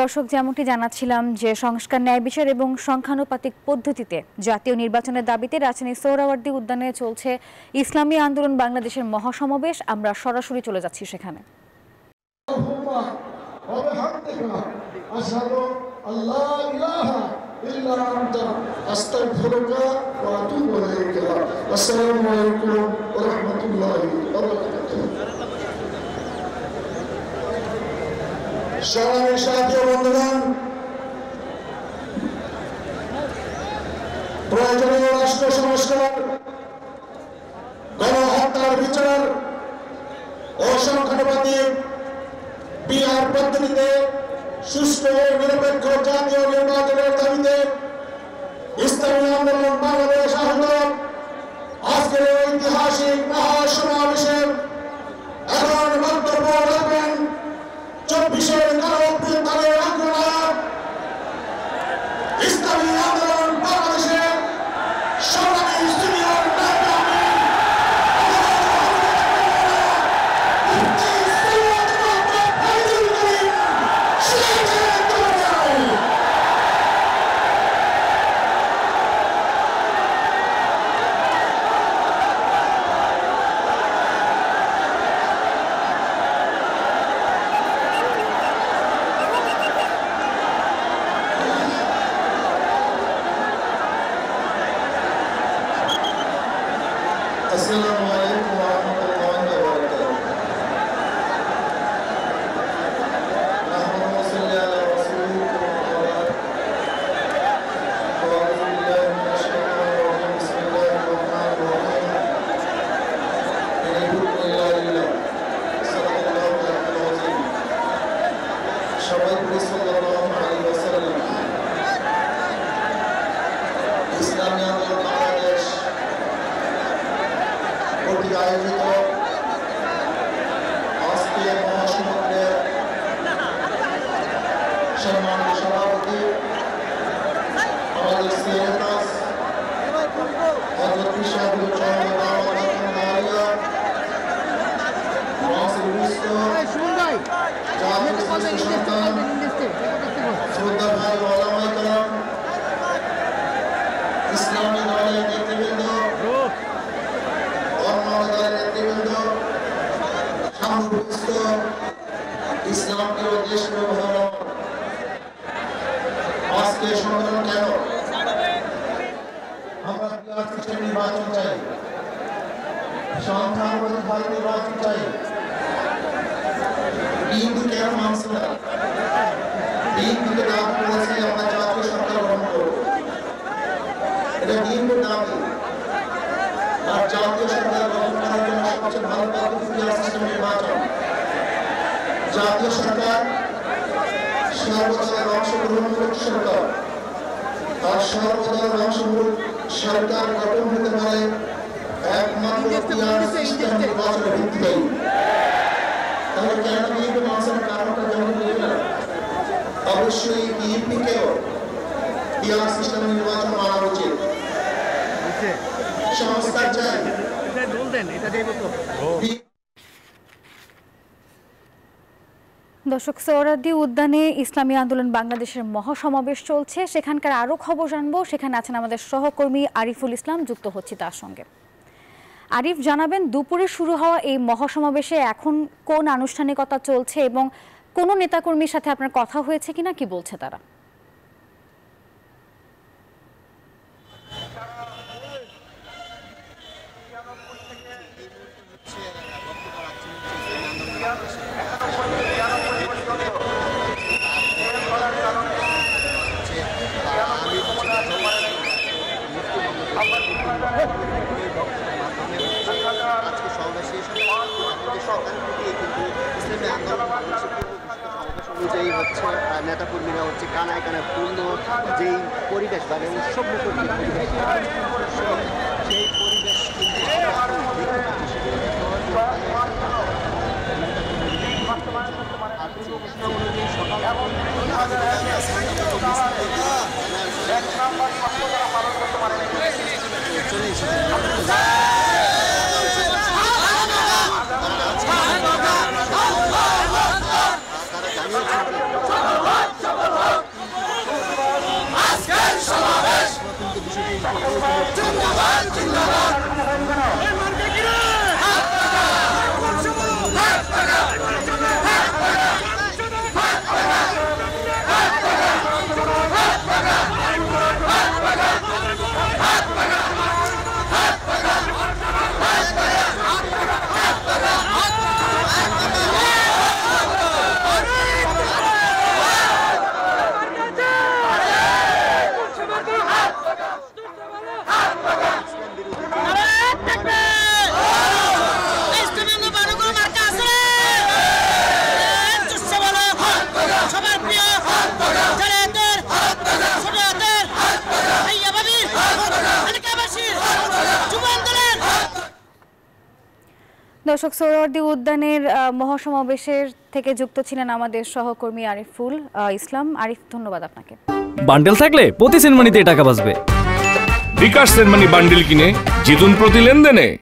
দর্শক, যেমনটি জানাচ্ছিলাম যে সংস্কার, ন্যায় বিচার এবং সংখ্যানুপাতিক পদ্ধতিতে জাতীয় নির্বাচনের দাবিতে রাজধানীর সোহরাওয়ার্দী উদ্যানে চলছে ইসলামী আন্দোলন বাংলাদেশের মহাসমাবেশ। আমরা সরাসরি চলে যাচ্ছি সেখানে। সংগ্রামী সাথী ও বন্ধুগণ, প্রয়োজনীয় রাষ্ট্র সংস্কার, গণহত্যার বিচার ও সংখ্যানুপাতিক বিহার পদ্ধতিতে সুষ্ঠু ও নিরপেক্ষ জাতীয় নির্বাচনের দাবিতে ইসলামী আন্দোলন বাংলাদেশ আহ্বান আজকের ঐতিহাসিক মহাসমাবেশের এখন বক্তব্য রাখবেন 24-এর গণঅভ্যুত্থানের অগ্রনায়ক ইসলামী আন্দোলন বাংলাদেশের সংগ্রামী সিনিয়র নেতা السلام عليكم ورحمة الله وبركاته. اللهم صل على رسولك محمد وأعوذ بالله من الشيطان الرجيم. بسم الله الرحمن الرحيم. إن الحكم إلا لله. صدق الله العظيم. সবাইকে সাল্লাল্লাহু আলাইহি ওয়াসাল্লাম। ইসলামী আন্দোলন বাংলাদেশ কর্তৃক আয়োজিত আজকে মহাসমাবেশের সম্মানিত সভাপতি আমাদের সিএনএস হযরত শাহুল জামাত আলিয়া মাসুদ বিশ্ব জাতীয় সন্তান শ্রদ্ধা ভাই ওলামায়ে কেরাম, ইসলামী দলের নেতৃবৃন্দ, নেতৃবৃন্দ, সামগ্রিক ইসলামকে দেশ ব্যবহার আজকে সংগ্রাম কেন আমরা নির্বাচন চাই, সংখ্যানুপাতিক নির্বাচন চাই, কিন্তু কেন মানছে না? বিএনপিকে দাবি করেছে আমরা জাতীয় সরকার গঠন করব, এটা বিএনপির দাবি। আর জাতীয় সরকার গঠন করার জন্য সবচেয়ে ভালো পদ্ধতি সিস্টেম নির্বাচন। জাতীয় সরকার সর্বদলের অংশগ্রহণমূলক সরকার, আর সর্বদলের অংশগ্রহণ সরকার গঠন হতে পারে একমাত্র সিস্টেম নির্বাচনের ভিত্তিতেই। তাহলে কেন বিএনপি মানুষের কারণটা যেমন বুঝবে না, অবশ্যই বিএনপিকেও পিআর সিস্টেম নির্বাচন মানা উচিত। দর্শক, সোহরাওয়ার্দী উদ্যানে ইসলামী আন্দোলন বাংলাদেশের মহাসমাবেশ চলছে। সেখানকার আরো খবর জানবো। সেখানে আছেন আমাদের সহকর্মী আরিফুল ইসলাম, যুক্ত হচ্ছি তার সঙ্গে। আরিফ, জানাবেন দুপুরে শুরু হওয়া এই মহাসমাবেশে এখন কোন আনুষ্ঠানিকতা চলছে এবং কোন নেতাকর্মীর সাথে আপনার কথা হয়েছে কিনা, কি বলছে তারা? অনুযায়ী হচ্ছে নেতাকর্মীরা হচ্ছে কানায় কানায় পূর্ণ যেই পরিবেশ বা উৎসব মুখর পরিবেশ, সেই পরিবেশ কিন্তু চলে এসেছে। দর্শক, সোহরাওয়ার্দী উদ্যানের মহাসমাবেশের থেকে যুক্ত ছিলেন আমাদের সহকর্মী আরিফুল ইসলাম। আরিফ, ধন্যবাদ আপনাকে। বান্ডেল থাকলে প্রতি সেনমানিতে টাকা বাঁচবে। বিকাশ সেনমানি বান্ডেল কিনে জিতুন প্রতি লেনদেনে।